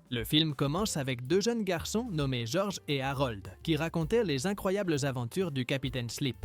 Le film commence avec deux jeunes garçons nommés George et Harold qui racontaient les incroyables aventures du capitaine Sleep.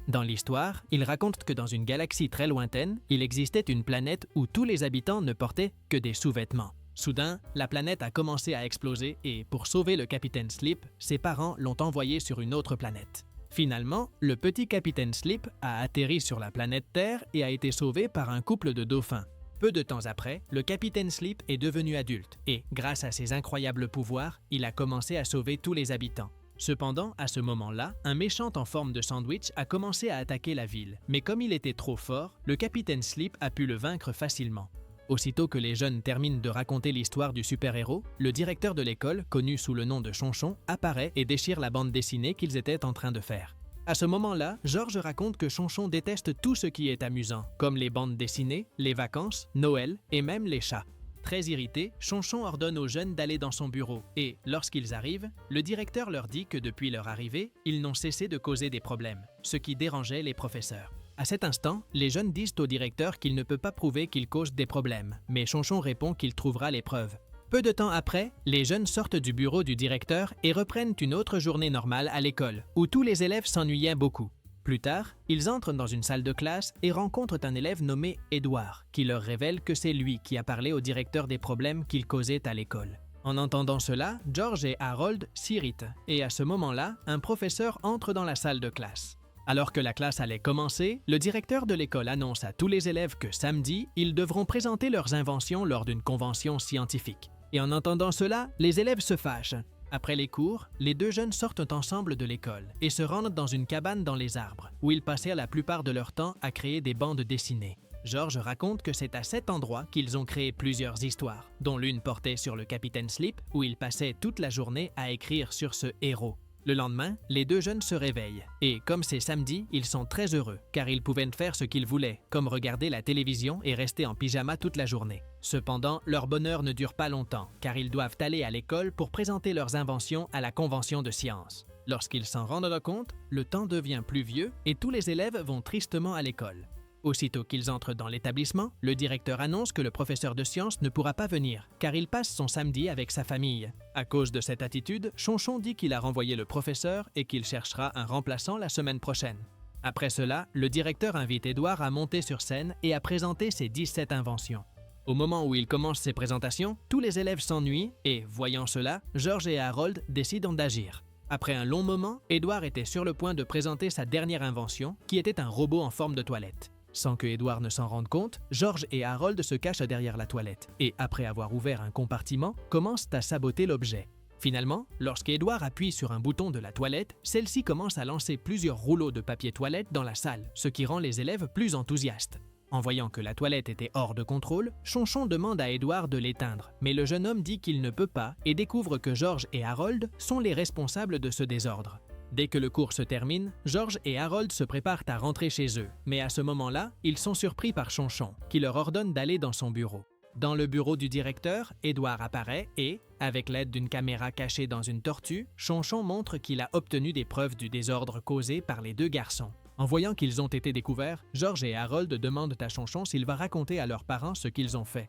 Dans l'histoire, ils racontent que dans une galaxie très lointaine, il existait une planète où tous les habitants ne portaient que des sous-vêtements. Soudain, la planète a commencé à exploser et pour sauver le capitaine Sleep, ses parents l'ont envoyé sur une autre planète. Finalement, le petit capitaine Sleep a atterri sur la planète Terre et a été sauvé par un couple de dauphins. Peu de temps après, le capitaine Sleep est devenu adulte et, grâce à ses incroyables pouvoirs, il a commencé à sauver tous les habitants. Cependant, à ce moment-là, un méchant en forme de sandwich a commencé à attaquer la ville, mais comme il était trop fort, le capitaine Sleep a pu le vaincre facilement. Aussitôt que les jeunes terminent de raconter l'histoire du super-héros, le directeur de l'école, connu sous le nom de Chonchon, apparaît et déchire la bande dessinée qu'ils étaient en train de faire. À ce moment-là, George raconte que Chonchon déteste tout ce qui est amusant, comme les bandes dessinées, les vacances, Noël et même les chats. Très irrité, Chonchon ordonne aux jeunes d'aller dans son bureau et, lorsqu'ils arrivent, le directeur leur dit que depuis leur arrivée, ils n'ont cessé de causer des problèmes, ce qui dérangeait les professeurs. À cet instant, les jeunes disent au directeur qu'il ne peut pas prouver qu'ils causent des problèmes, mais Chonchon répond qu'il trouvera les preuves. Peu de temps après, les jeunes sortent du bureau du directeur et reprennent une autre journée normale à l'école, où tous les élèves s'ennuyaient beaucoup. Plus tard, ils entrent dans une salle de classe et rencontrent un élève nommé Edouard, qui leur révèle que c'est lui qui a parlé au directeur des problèmes qu'il causait à l'école. En entendant cela, George et Harold s'irritent, et à ce moment-là, un professeur entre dans la salle de classe. Alors que la classe allait commencer, le directeur de l'école annonce à tous les élèves que samedi, ils devront présenter leurs inventions lors d'une convention scientifique. Et en entendant cela, les élèves se fâchent. Après les cours, les deux jeunes sortent ensemble de l'école et se rendent dans une cabane dans les arbres, où ils passèrent la plupart de leur temps à créer des bandes dessinées. George raconte que c'est à cet endroit qu'ils ont créé plusieurs histoires, dont l'une portait sur le capitaine Sleep, où ils passaient toute la journée à écrire sur ce héros. Le lendemain, les deux jeunes se réveillent et, comme c'est samedi, ils sont très heureux car ils pouvaient faire ce qu'ils voulaient, comme regarder la télévision et rester en pyjama toute la journée. Cependant, leur bonheur ne dure pas longtemps car ils doivent aller à l'école pour présenter leurs inventions à la convention de sciences. Lorsqu'ils s'en rendent compte, le temps devient pluvieux et tous les élèves vont tristement à l'école. Aussitôt qu'ils entrent dans l'établissement, le directeur annonce que le professeur de sciences ne pourra pas venir, car il passe son samedi avec sa famille. À cause de cette attitude, Chonchon dit qu'il a renvoyé le professeur et qu'il cherchera un remplaçant la semaine prochaine. Après cela, le directeur invite Edouard à monter sur scène et à présenter ses 17 inventions. Au moment où il commence ses présentations, tous les élèves s'ennuient et, voyant cela, George et Harold décident d'agir. Après un long moment, Edouard était sur le point de présenter sa dernière invention, qui était un robot en forme de toilette. Sans que Edouard ne s'en rende compte, George et Harold se cachent derrière la toilette et, après avoir ouvert un compartiment, commencent à saboter l'objet. Finalement, lorsqu'Edouard appuie sur un bouton de la toilette, celle-ci commence à lancer plusieurs rouleaux de papier toilette dans la salle, ce qui rend les élèves plus enthousiastes. En voyant que la toilette était hors de contrôle, Chonchon demande à Edouard de l'éteindre, mais le jeune homme dit qu'il ne peut pas et découvre que George et Harold sont les responsables de ce désordre. Dès que le cours se termine, George et Harold se préparent à rentrer chez eux, mais à ce moment-là, ils sont surpris par Chonchon, qui leur ordonne d'aller dans son bureau. Dans le bureau du directeur, Edouard apparaît et, avec l'aide d'une caméra cachée dans une tortue, Chonchon montre qu'il a obtenu des preuves du désordre causé par les deux garçons. En voyant qu'ils ont été découverts, George et Harold demandent à Chonchon s'il va raconter à leurs parents ce qu'ils ont fait.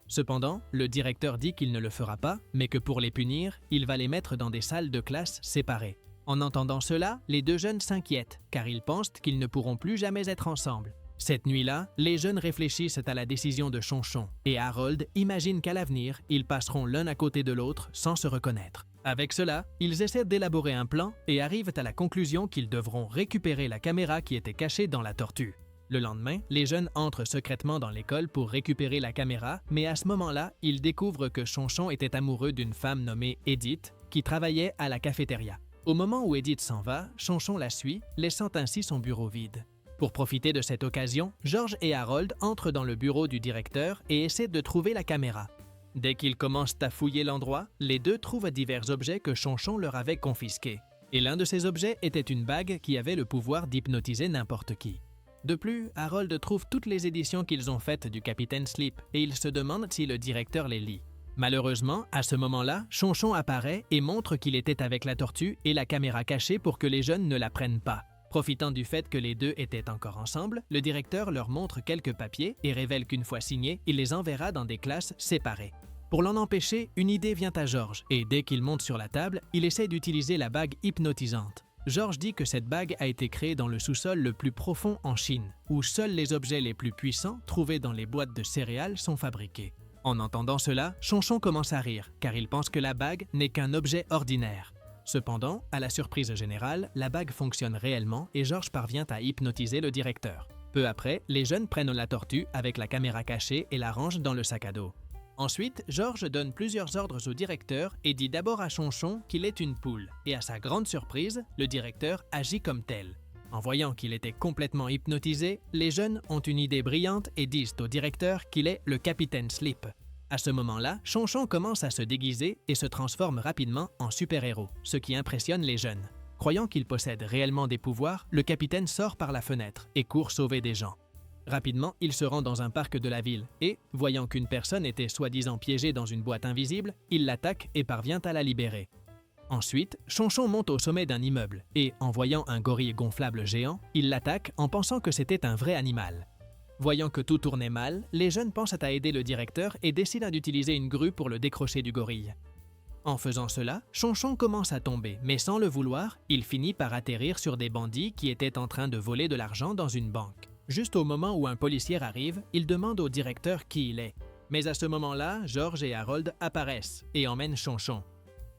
Cependant, le directeur dit qu'il ne le fera pas, mais que pour les punir, il va les mettre dans des salles de classe séparées. En entendant cela, les deux jeunes s'inquiètent, car ils pensent qu'ils ne pourront plus jamais être ensemble. Cette nuit-là, les jeunes réfléchissent à la décision de Chonchon, et Harold imagine qu'à l'avenir, ils passeront l'un à côté de l'autre sans se reconnaître. Avec cela, ils essaient d'élaborer un plan et arrivent à la conclusion qu'ils devront récupérer la caméra qui était cachée dans la tortue. Le lendemain, les jeunes entrent secrètement dans l'école pour récupérer la caméra, mais à ce moment-là, ils découvrent que Chonchon était amoureux d'une femme nommée Edith, qui travaillait à la cafétéria. Au moment où Edith s'en va, Chonchon la suit, laissant ainsi son bureau vide. Pour profiter de cette occasion, George et Harold entrent dans le bureau du directeur et essaient de trouver la caméra. Dès qu'ils commencent à fouiller l'endroit, les deux trouvent divers objets que Chonchon leur avait confisqués. Et l'un de ces objets était une bague qui avait le pouvoir d'hypnotiser n'importe qui. De plus, Harold trouve toutes les éditions qu'ils ont faites du Capitaine Sleep et il se demande si le directeur les lit. Malheureusement, à ce moment-là, Chonchon apparaît et montre qu'il était avec la tortue et la caméra cachée pour que les jeunes ne la prennent pas. Profitant du fait que les deux étaient encore ensemble, le directeur leur montre quelques papiers et révèle qu'une fois signés, il les enverra dans des classes séparées. Pour l'en empêcher, une idée vient à George et dès qu'il monte sur la table, il essaie d'utiliser la bague hypnotisante. George dit que cette bague a été créée dans le sous-sol le plus profond en Chine, où seuls les objets les plus puissants trouvés dans les boîtes de céréales sont fabriqués. En entendant cela, Chonchon commence à rire, car il pense que la bague n'est qu'un objet ordinaire. Cependant, à la surprise générale, la bague fonctionne réellement et George parvient à hypnotiser le directeur. Peu après, les jeunes prennent la tortue avec la caméra cachée et la rangent dans le sac à dos. Ensuite, George donne plusieurs ordres au directeur et dit d'abord à Chonchon qu'il est une poule. Et à sa grande surprise, le directeur agit comme tel. En voyant qu'il était complètement hypnotisé, les jeunes ont une idée brillante et disent au directeur qu'il est le capitaine Slip. À ce moment-là, Chonchon commence à se déguiser et se transforme rapidement en super-héros, ce qui impressionne les jeunes. Croyant qu'il possède réellement des pouvoirs, le capitaine sort par la fenêtre et court sauver des gens. Rapidement, il se rend dans un parc de la ville et, voyant qu'une personne était soi-disant piégée dans une boîte invisible, il l'attaque et parvient à la libérer. Ensuite, Chonchon monte au sommet d'un immeuble et, en voyant un gorille gonflable géant, il l'attaque en pensant que c'était un vrai animal. Voyant que tout tournait mal, les jeunes pensent à aider le directeur et décident d'utiliser une grue pour le décrocher du gorille. En faisant cela, Chonchon commence à tomber, mais sans le vouloir, il finit par atterrir sur des bandits qui étaient en train de voler de l'argent dans une banque. Juste au moment où un policier arrive, il demande au directeur qui il est. Mais à ce moment-là, George et Harold apparaissent et emmènent Chonchon.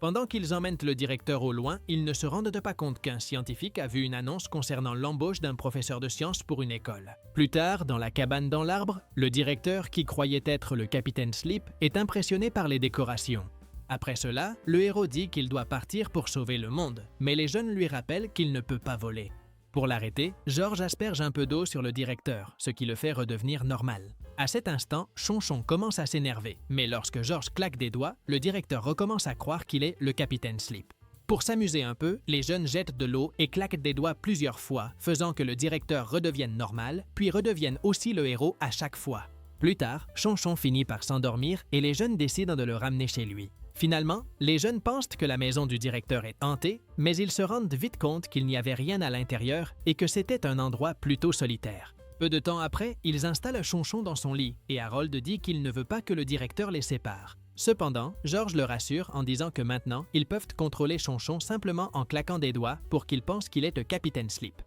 Pendant qu'ils emmènent le directeur au loin, ils ne se rendent pas compte qu'un scientifique a vu une annonce concernant l'embauche d'un professeur de sciences pour une école. Plus tard, dans la cabane dans l'arbre, le directeur, qui croyait être le capitaine Slip, est impressionné par les décorations. Après cela, le héros dit qu'il doit partir pour sauver le monde, mais les jeunes lui rappellent qu'il ne peut pas voler. Pour l'arrêter, George asperge un peu d'eau sur le directeur, ce qui le fait redevenir normal. À cet instant, Chonchon commence à s'énerver, mais lorsque George claque des doigts, le directeur recommence à croire qu'il est le capitaine Slip. Pour s'amuser un peu, les jeunes jettent de l'eau et claquent des doigts plusieurs fois, faisant que le directeur redevienne normal, puis redevienne aussi le héros à chaque fois. Plus tard, Chonchon finit par s'endormir et les jeunes décident de le ramener chez lui. Finalement, les jeunes pensent que la maison du directeur est hantée, mais ils se rendent vite compte qu'il n'y avait rien à l'intérieur et que c'était un endroit plutôt solitaire. Peu de temps après, ils installent Chonchon dans son lit et Harold dit qu'il ne veut pas que le directeur les sépare. Cependant, George le rassure en disant que maintenant, ils peuvent contrôler Chonchon simplement en claquant des doigts pour qu'il pense qu'il est le capitaine Slip.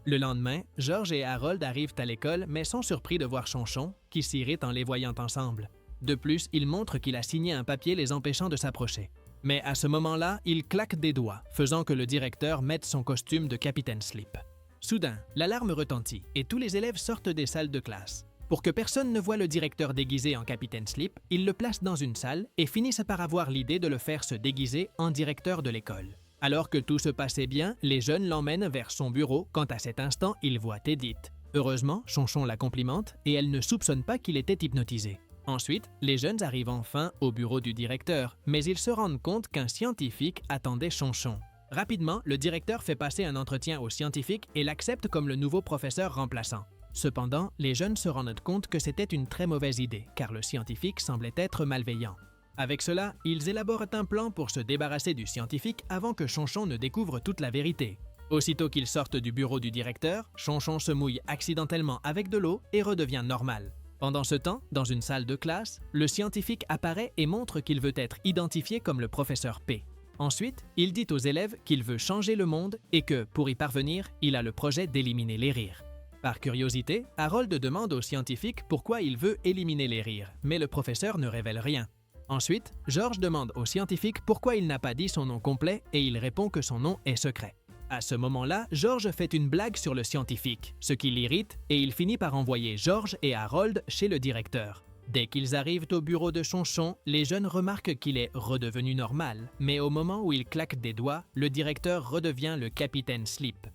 Le lendemain, George et Harold arrivent à l'école mais sont surpris de voir Chonchon, qui s'irrite en les voyant ensemble. De plus, il montre qu'il a signé un papier les empêchant de s'approcher. Mais à ce moment-là, il claque des doigts, faisant que le directeur mette son costume de capitaine Slip. Soudain, l'alarme retentit et tous les élèves sortent des salles de classe. Pour que personne ne voie le directeur déguisé en capitaine Slip, ils le placent dans une salle et finissent par avoir l'idée de le faire se déguiser en directeur de l'école. Alors que tout se passait bien, les jeunes l'emmènent vers son bureau quand à cet instant, il voit Edith. Heureusement, Chonchon la complimente et elle ne soupçonne pas qu'il était hypnotisé. Ensuite, les jeunes arrivent enfin au bureau du directeur, mais ils se rendent compte qu'un scientifique attendait Chonchon. Rapidement, le directeur fait passer un entretien au scientifique et l'accepte comme le nouveau professeur remplaçant. Cependant, les jeunes se rendent compte que c'était une très mauvaise idée, car le scientifique semblait être malveillant. Avec cela, ils élaborent un plan pour se débarrasser du scientifique avant que Chonchon ne découvre toute la vérité. Aussitôt qu'ils sortent du bureau du directeur, Chonchon se mouille accidentellement avec de l'eau et redevient normal. Pendant ce temps, dans une salle de classe, le scientifique apparaît et montre qu'il veut être identifié comme le professeur P. Ensuite, il dit aux élèves qu'il veut changer le monde et que, pour y parvenir, il a le projet d'éliminer les rires. Par curiosité, Harold demande au scientifique pourquoi il veut éliminer les rires, mais le professeur ne révèle rien. Ensuite, George demande au scientifique pourquoi il n'a pas dit son nom complet et il répond que son nom est secret. À ce moment-là, George fait une blague sur le scientifique, ce qui l'irrite et il finit par envoyer George et Harold chez le directeur. Dès qu'ils arrivent au bureau de Chonchon, les jeunes remarquent qu'il est redevenu normal, mais au moment où il claque des doigts, le directeur redevient le capitaine Slip.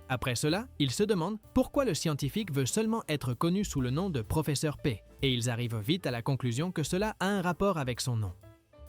Après cela, ils se demandent pourquoi le scientifique veut seulement être connu sous le nom de professeur P, et ils arrivent vite à la conclusion que cela a un rapport avec son nom.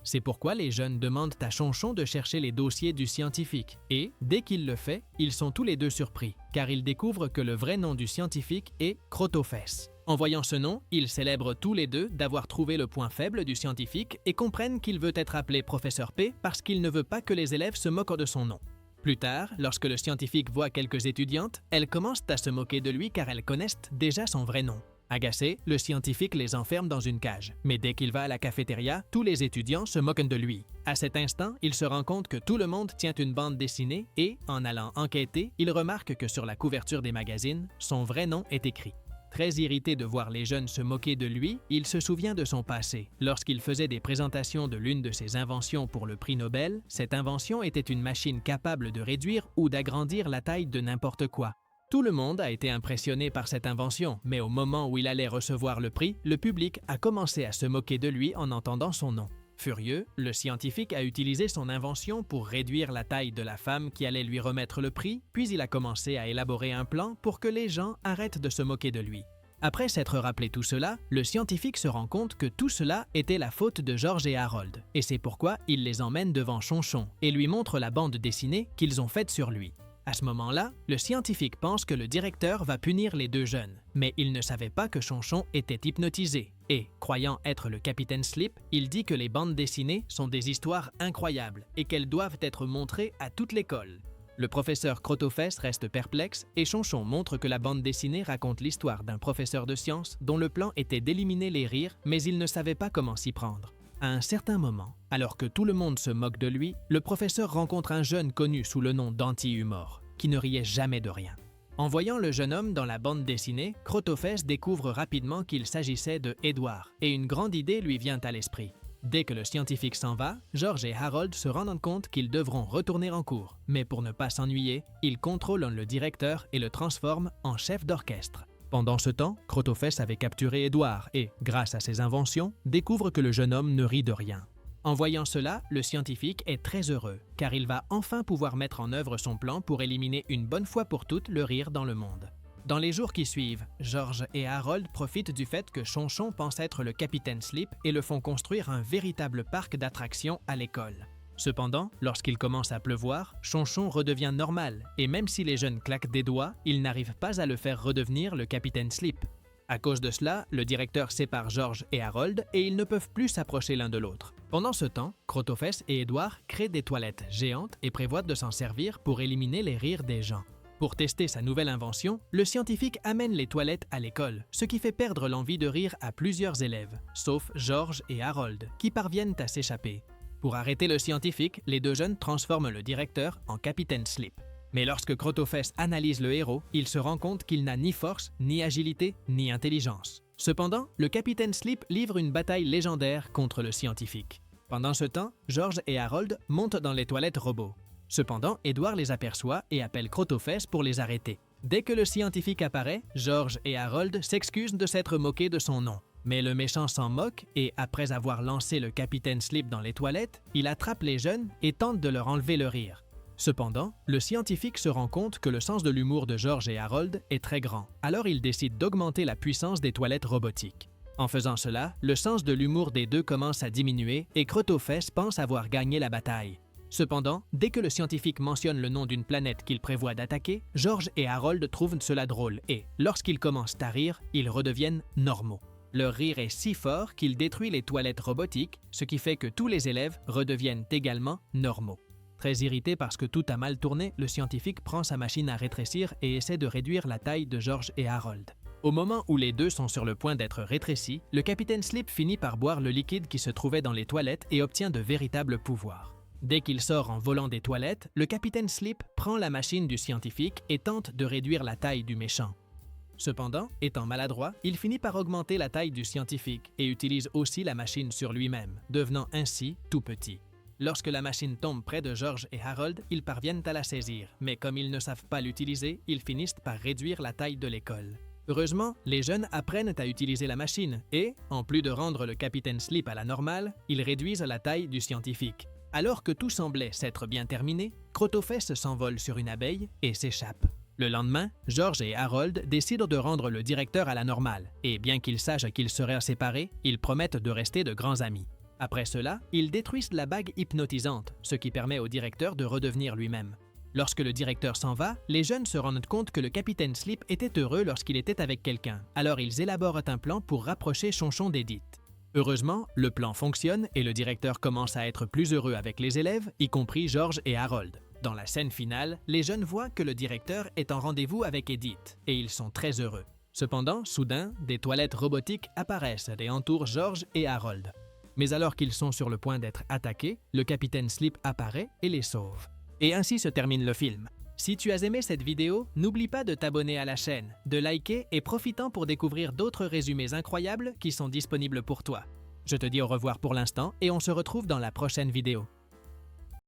C'est pourquoi les jeunes demandent à Chonchon de chercher les dossiers du scientifique et, dès qu'il le fait, ils sont tous les deux surpris, car ils découvrent que le vrai nom du scientifique est Crotofesse. En voyant ce nom, ils célèbrent tous les deux d'avoir trouvé le point faible du scientifique et comprennent qu'il veut être appelé professeur P parce qu'il ne veut pas que les élèves se moquent de son nom. Plus tard, lorsque le scientifique voit quelques étudiantes, elles commencent à se moquer de lui car elles connaissent déjà son vrai nom. Agacé, le scientifique les enferme dans une cage, mais dès qu'il va à la cafétéria, tous les étudiants se moquent de lui. À cet instant, il se rend compte que tout le monde tient une bande dessinée et, en allant enquêter, il remarque que sur la couverture des magazines, son vrai nom est écrit. Très irrité de voir les jeunes se moquer de lui, il se souvient de son passé. Lorsqu'il faisait des présentations de l'une de ses inventions pour le prix Nobel, cette invention était une machine capable de réduire ou d'agrandir la taille de n'importe quoi. Tout le monde a été impressionné par cette invention, mais au moment où il allait recevoir le prix, le public a commencé à se moquer de lui en entendant son nom. Furieux, le scientifique a utilisé son invention pour réduire la taille de la femme qui allait lui remettre le prix, puis il a commencé à élaborer un plan pour que les gens arrêtent de se moquer de lui. Après s'être rappelé tout cela, le scientifique se rend compte que tout cela était la faute de George et Harold, et c'est pourquoi il les emmène devant Chonchon et lui montre la bande dessinée qu'ils ont faite sur lui. À ce moment-là, le scientifique pense que le directeur va punir les deux jeunes, mais il ne savait pas que Chonchon était hypnotisé. Et, croyant être le capitaine Slip, il dit que les bandes dessinées sont des histoires incroyables et qu'elles doivent être montrées à toute l'école. Le professeur Crottofesse reste perplexe et Chonchon montre que la bande dessinée raconte l'histoire d'un professeur de sciences dont le plan était d'éliminer les rires, mais il ne savait pas comment s'y prendre. À un certain moment, alors que tout le monde se moque de lui, le professeur rencontre un jeune connu sous le nom d'Anti-Humor, qui ne riait jamais de rien. En voyant le jeune homme dans la bande dessinée, Crottofesse découvre rapidement qu'il s'agissait de Edward, et une grande idée lui vient à l'esprit. Dès que le scientifique s'en va, George et Harold se rendent compte qu'ils devront retourner en cours, mais pour ne pas s'ennuyer, ils contrôlent le directeur et le transforment en chef d'orchestre. Pendant ce temps, Crottofesse avait capturé Edward et, grâce à ses inventions, découvre que le jeune homme ne rit de rien. En voyant cela, le scientifique est très heureux, car il va enfin pouvoir mettre en œuvre son plan pour éliminer une bonne fois pour toutes le rire dans le monde. Dans les jours qui suivent, George et Harold profitent du fait que Chonchon pense être le capitaine Slip et le font construire un véritable parc d'attractions à l'école. Cependant, lorsqu'il commence à pleuvoir, Chonchon redevient normal, et même si les jeunes claquent des doigts, ils n'arrivent pas à le faire redevenir le capitaine Slip. À cause de cela, le directeur sépare George et Harold et ils ne peuvent plus s'approcher l'un de l'autre. Pendant ce temps, Crottofesse et Edward créent des toilettes géantes et prévoient de s'en servir pour éliminer les rires des gens. Pour tester sa nouvelle invention, le scientifique amène les toilettes à l'école, ce qui fait perdre l'envie de rire à plusieurs élèves, sauf George et Harold, qui parviennent à s'échapper. Pour arrêter le scientifique, les deux jeunes transforment le directeur en capitaine Slip. Mais lorsque Crottofesse analyse le héros, il se rend compte qu'il n'a ni force, ni agilité, ni intelligence. Cependant, le capitaine Slip livre une bataille légendaire contre le scientifique. Pendant ce temps, George et Harold montent dans les toilettes robots. Cependant, Edward les aperçoit et appelle Crottofesse pour les arrêter. Dès que le scientifique apparaît, George et Harold s'excusent de s'être moqués de son nom. Mais le méchant s'en moque et, après avoir lancé le capitaine Slip dans les toilettes, il attrape les jeunes et tente de leur enlever le rire. Cependant, le scientifique se rend compte que le sens de l'humour de George et Harold est très grand, alors il décide d'augmenter la puissance des toilettes robotiques. En faisant cela, le sens de l'humour des deux commence à diminuer et Crottofesse pense avoir gagné la bataille. Cependant, dès que le scientifique mentionne le nom d'une planète qu'il prévoit d'attaquer, George et Harold trouvent cela drôle et, lorsqu'ils commencent à rire, ils redeviennent normaux. Leur rire est si fort qu'il détruit les toilettes robotiques, ce qui fait que tous les élèves redeviennent également normaux. Très irrité parce que tout a mal tourné, le scientifique prend sa machine à rétrécir et essaie de réduire la taille de George et Harold. Au moment où les deux sont sur le point d'être rétrécis, le capitaine Slip finit par boire le liquide qui se trouvait dans les toilettes et obtient de véritables pouvoirs. Dès qu'il sort en volant des toilettes, le capitaine Slip prend la machine du scientifique et tente de réduire la taille du méchant. Cependant, étant maladroit, il finit par augmenter la taille du scientifique et utilise aussi la machine sur lui-même, devenant ainsi tout petit. Lorsque la machine tombe près de George et Harold, ils parviennent à la saisir, mais comme ils ne savent pas l'utiliser, ils finissent par réduire la taille de l'école. Heureusement, les jeunes apprennent à utiliser la machine et, en plus de rendre le capitaine Slip à la normale, ils réduisent la taille du scientifique. Alors que tout semblait s'être bien terminé, Crottofesse s'envole sur une abeille et s'échappe. Le lendemain, George et Harold décident de rendre le directeur à la normale, et bien qu'ils sachent qu'ils seraient séparés, ils promettent de rester de grands amis. Après cela, ils détruisent la bague hypnotisante, ce qui permet au directeur de redevenir lui-même. Lorsque le directeur s'en va, les jeunes se rendent compte que le capitaine Slip était heureux lorsqu'il était avec quelqu'un, alors ils élaborent un plan pour rapprocher Chonchon d'Edith. Heureusement, le plan fonctionne et le directeur commence à être plus heureux avec les élèves, y compris George et Harold. Dans la scène finale, les jeunes voient que le directeur est en rendez-vous avec Edith et ils sont très heureux. Cependant, soudain, des toilettes robotiques apparaissent et entourent George et Harold. Mais alors qu'ils sont sur le point d'être attaqués, le capitaine Sleep apparaît et les sauve. Et ainsi se termine le film. Si tu as aimé cette vidéo, n'oublie pas de t'abonner à la chaîne, de liker et profitant pour découvrir d'autres résumés incroyables qui sont disponibles pour toi. Je te dis au revoir pour l'instant et on se retrouve dans la prochaine vidéo.